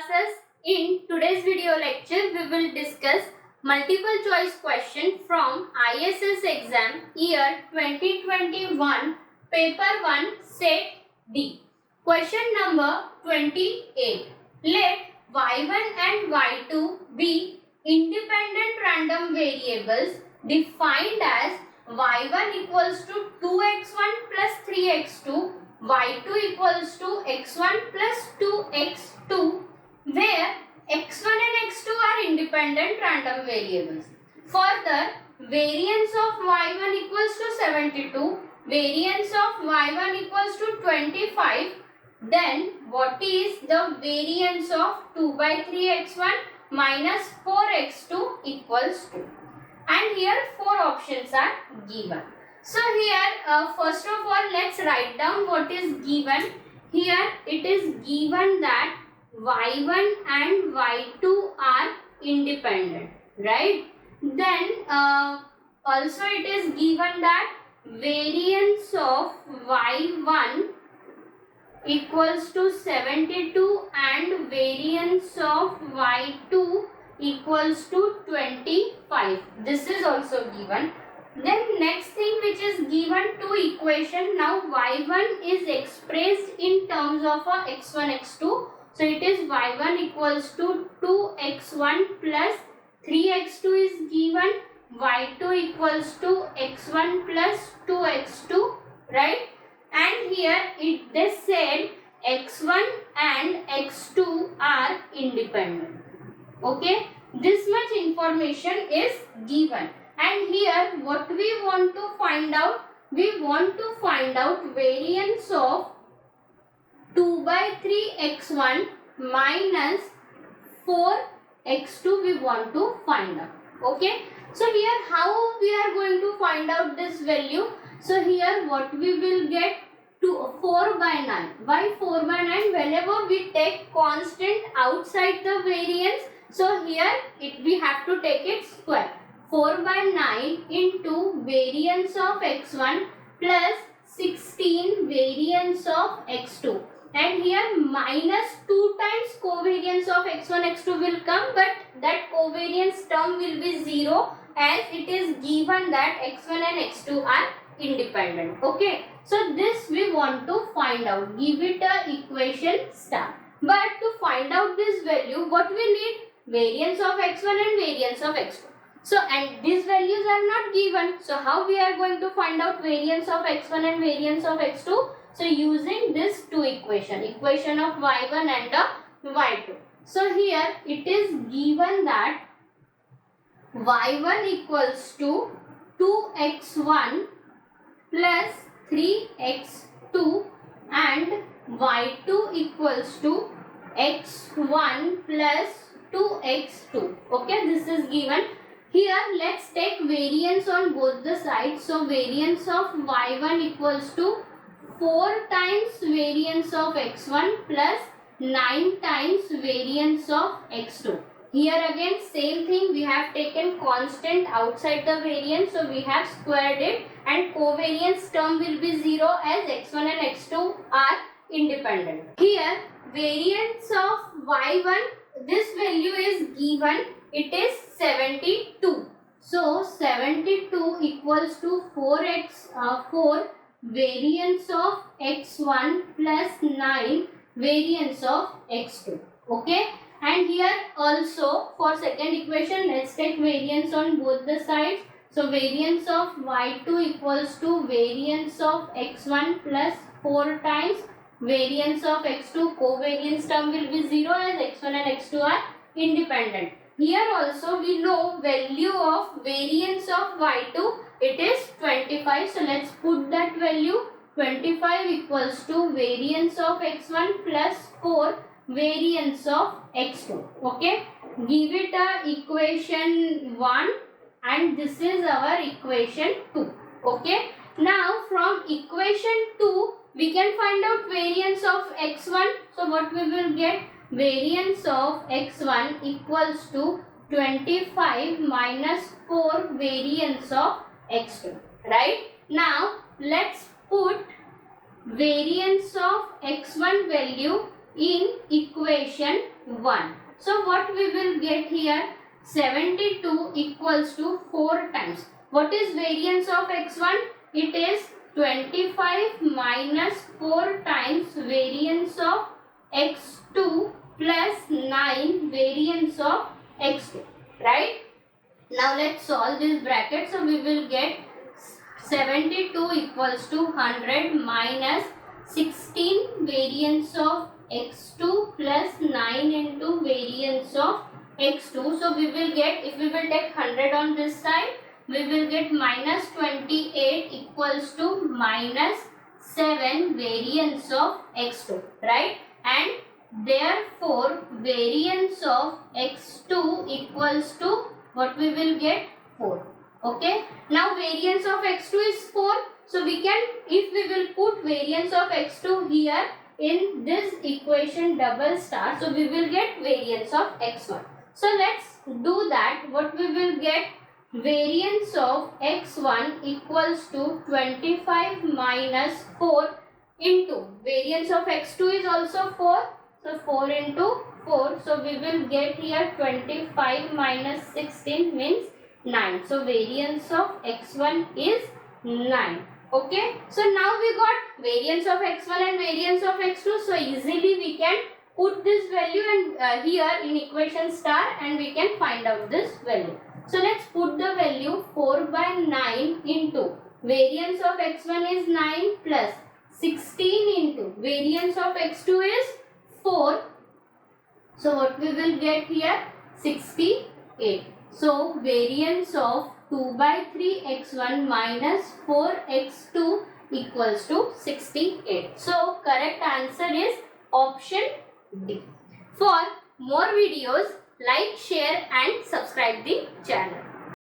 classes. In today's video lecture, we will discuss multiple choice question from ISS exam year 2021, paper 1, set D. Question number 28. Let y1 and y2 be independent random variables defined as y1 equals to 2x1 plus 3x2, y2 equals to x1 plus 2x2, where x1 and x2 are independent random variables. Further, variance of y1 equals to 72, variance of y1 equals to 25, then what is the variance of 2 by 3x1 minus 4x2 equals 2? And here 4 options are given. So here first of all let's write down what is given. Here it is given that y1 and y2 are independent, right? Then also it is given that variance of y1 equals to 72 and variance of y2 equals to 25. This is also given. Then next thing which is given, two equation. Now y1 is expressed in terms of a x1 x2. So it is y1 equals to 2x1 plus 3x2 is given, y2 equals to x1 plus 2x2, right? And here they said x1 and x2 are independent. Okay, this much information is given. And here what we want to find out? We want to find out variance of 2 by 3x1 minus 4x2 we want to find out. Okay, so here how we are going to find out this value? So here what we will get to 4 by 9. Why 4 by 9? Whenever we take constant outside the variance, so here we have to take it square. 4 by 9 into variance of x1 plus 16 variance of x2. And here minus 2 times covariance of x1 x2 will come, but that covariance term will be 0 as it is given that x1 and x2 are independent. Okay, so this we want to find out. Give it a equation star. But to find out this value, what we need? Variance of x1 and variance of x2. So, and these values are not given. So, how we are going to find out variance of x1 and variance of x2? So, using this two equation of y1 and y2. So, here it is given that y1 equals to 2x1 plus 3x2 and y2 equals to x1 plus 2x2. Okay, this is given. Here let's take variance on both the sides. So variance of y1 equals to 4 times variance of x1 plus 9 times variance of x2. Here again same thing, we have taken constant outside the variance, so we have squared it, and covariance term will be 0 as x1 and x2 are independent. Here variance of y1, this value is given, it is 72. So 72 equals to 4 variance of x1 plus 9 variance of x2. Okay, and here also for second equation let's take variance on both the sides. So variance of y2 equals to variance of x1 plus 4 times variance of x2. Covariance term will be 0 as x1 and x2 are independent. Here also we know value of variance of y2, it is 25. So let's put that value. 25 equals to variance of x1 plus 4 variance of x2. Okay, give it a equation 1 and this is our equation 2. Okay, now from equation 2 we can find out variance of x1. So what we will get? Variance of x1 equals to 25 minus 4 variance of x2. Right? Now let's put variance of x1 value in equation 1. So what we will get here? 72 equals to 4 times. What is variance of x1? It is 25 minus 4 times variance of x2 plus 9 variance of x2, right? Now let's solve this bracket. So we will get 72 equals to 100 minus 16 variance of x2 plus 9 into variance of x2. So we will get, if we will take 100 on this side, we will get minus 28 equals to minus 7 variance of x2, right? And therefore variance of x2 equals to what we will get? 4. Okay. Now variance of x2 is 4. So we can, if we will put variance of x2 here in this equation double star, so we will get variance of x1. So let's do that. What we will get? Variance of x1 equals to 25 minus 4 into variance of x2 is also 4. So 4 into 4. So we will get here 25 minus 16 means 9. So variance of x1 is 9. Okay. So now we got variance of x1 and variance of x2. So easily we can put this value and here in equation star, and we can find out this value. So let's put the value 4 by 9 into variance of x1 is 9 plus 16 into variance of x2 is 4. So what we will get here? 68. So variance of 2 by 3 x1 minus 4 x2 equals to 68. So correct answer is option D. For more videos, like, share and subscribe the channel.